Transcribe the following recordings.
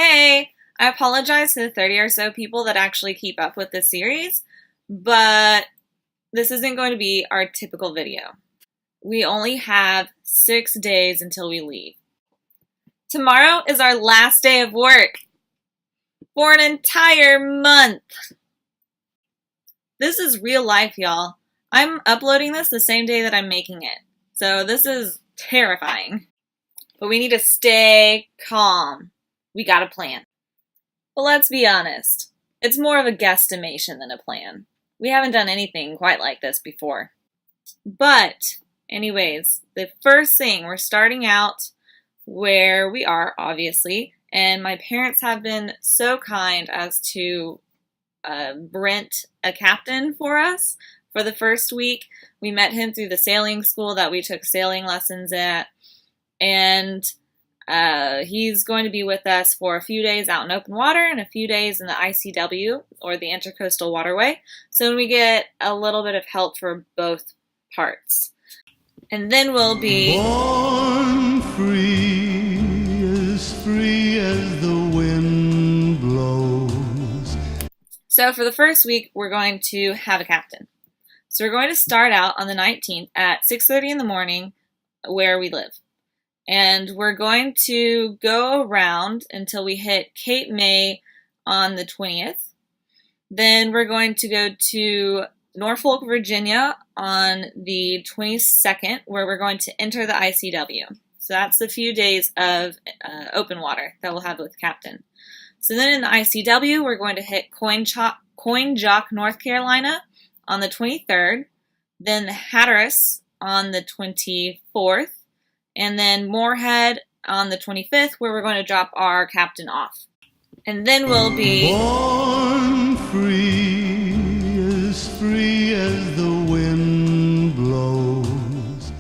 Hey, I apologize to the 30 or so people that actually keep up with this series, but this isn't going to be our typical video. We only have 6 days until we leave. Tomorrow is our last day of work for an entire month. This is real life, y'all. I'm uploading this the same day that I'm making it, so this is terrifying. But we need to stay calm. We got a plan. But let's be honest, it's more of a guesstimation than a plan. We haven't done anything quite like this before. But, anyways, the first thing, we're starting out where we are, obviously, and my parents have been so kind as to rent a captain for us for the first week. We met him through the sailing school that we took sailing lessons at, and he's going to be with us for a few days out in open water and a few days in the ICW, or the Intercoastal Waterway, so we get a little bit of help for both parts. And then we'll be born free as the wind blows. So for the first week, we're going to have a captain. So we're going to start out on the 19th at 6:30 in the morning where we live. And we're going to go around until we hit Cape May on the 20th. Then we're going to go to Norfolk, Virginia on the 22nd, where we're going to enter the ICW. So that's the few days of open water that we'll have with Captain. So then in the ICW, we're going to hit Coin Jock, North Carolina on the 23rd, then Hatteras on the 24th, and then Moorhead on the 25th, where we're going to drop our captain off. And then we'll be born free as the wind blows.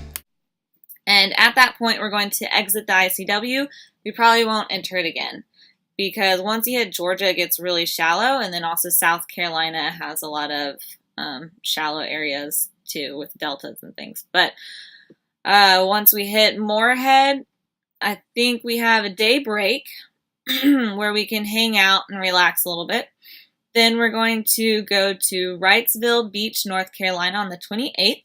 And at that point, we're going to exit the ICW. We probably won't enter it again, because once you hit Georgia, it gets really shallow, and then also South Carolina has a lot of shallow areas too, with deltas and things. But once we hit Moorhead, I think we have a day break where we can hang out and relax a little bit. Then we're going to go to Wrightsville Beach, North Carolina on the 28th,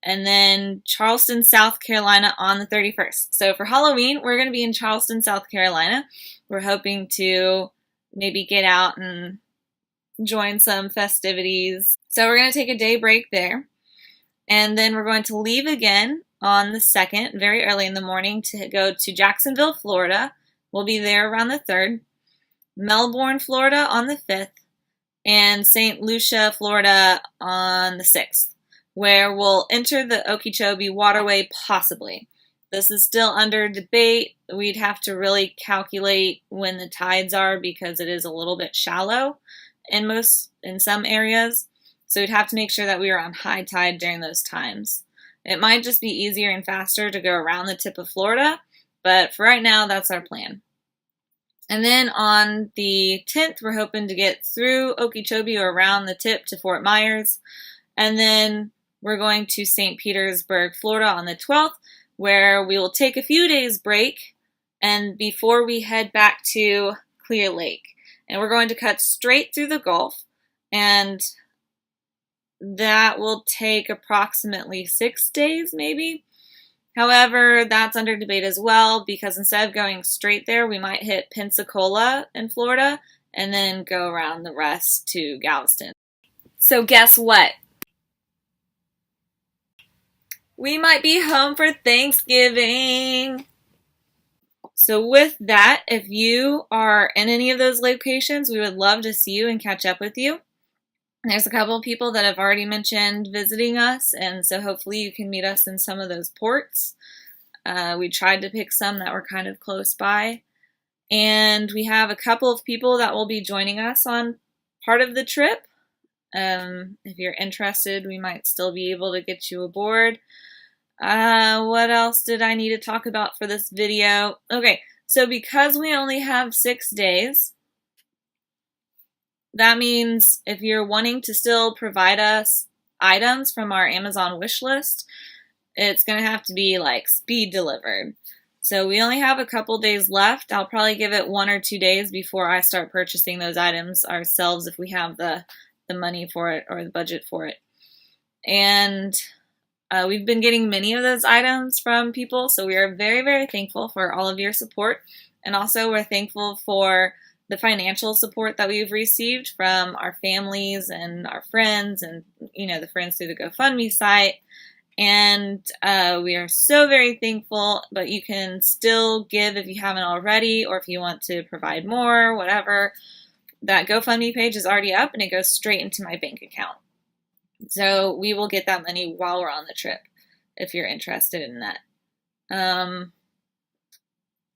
and then Charleston, South Carolina on the 31st. So for Halloween, we're going to be in Charleston, South Carolina. We're hoping to maybe get out and join some festivities. So we're going to take a day break there. And then we're going to leave again on the 2nd, very early in the morning, to go to Jacksonville, Florida. We'll be there around the 3rd. Melbourne, Florida on the 5th. And St. Lucia, Florida on the 6th, where we'll enter the Okeechobee Waterway possibly. This is still under debate. We'd have to really calculate when the tides are, because it is a little bit shallow in some areas. So we'd have to make sure that we were on high tide during those times. It might just be easier and faster to go around the tip of Florida, but for right now, that's our plan. And then on the 10th, we're hoping to get through Okeechobee or around the tip to Fort Myers. And then we're going to St. Petersburg, Florida on the 12th, where we will take a few days break and before we head back to Clear Lake. And we're going to cut straight through the Gulf, and that will take approximately 6 days, maybe. However, that's under debate as well, because instead of going straight there, we might hit Pensacola in Florida and then go around the rest to Galveston. So guess what? We might be home for Thanksgiving. So with that, if you are in any of those locations, we would love to see you and catch up with you. There's a couple of people that have already mentioned visiting us, and so hopefully you can meet us in some of those ports. We tried to pick some that were kind of close by. And we have a couple of people that will be joining us on part of the trip. If you're interested, we might still be able to get you aboard. What else did I need to talk about for this video? Okay, so because we only have 6 days, that means if you're wanting to still provide us items from our Amazon wish list, it's going to have to be like speed delivered. So we only have a couple days left. I'll probably give it 1 or 2 days before I start purchasing those items ourselves if we have the money for it or the budget for it. And we've been getting many of those items from people, so we are very, very thankful for all of your support. And also we're thankful for the financial support that we've received from our families and our friends and, the friends through the GoFundMe site. And we are so very thankful, but you can still give if you haven't already, or if you want to provide more, whatever. That GoFundMe page is already up and it goes straight into my bank account. So we will get that money while we're on the trip if you're interested in that.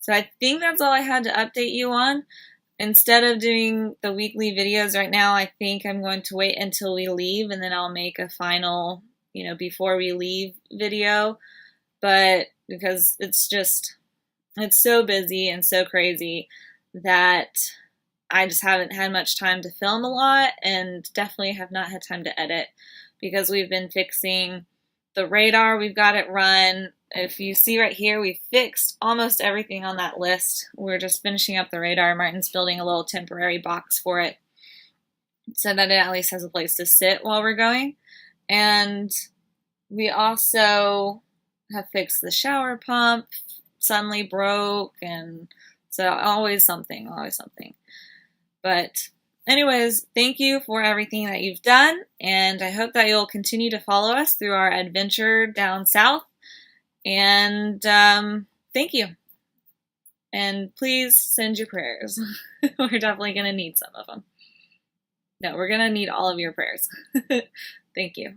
So I think that's all I had to update you on. Instead of doing the weekly videos right now, I think I'm going to wait until we leave and then I'll make a final, before we leave video. But because it's so busy and so crazy that I just haven't had much time to film a lot, and definitely have not had time to edit because we've been fixing the radar. We've got it run. If you see right here, we fixed almost everything on that list. We're just finishing up the radar. Martin's building a little temporary box for it so that it at least has a place to sit while we're going. And we also have fixed the shower pump. Suddenly broke, and so always something. But anyways, thank you for everything that you've done, and I hope that you'll continue to follow us through our adventure down south. And thank you. And please send your prayers. We're definitely going to need some of them. No, we're going to need all of your prayers. Thank you.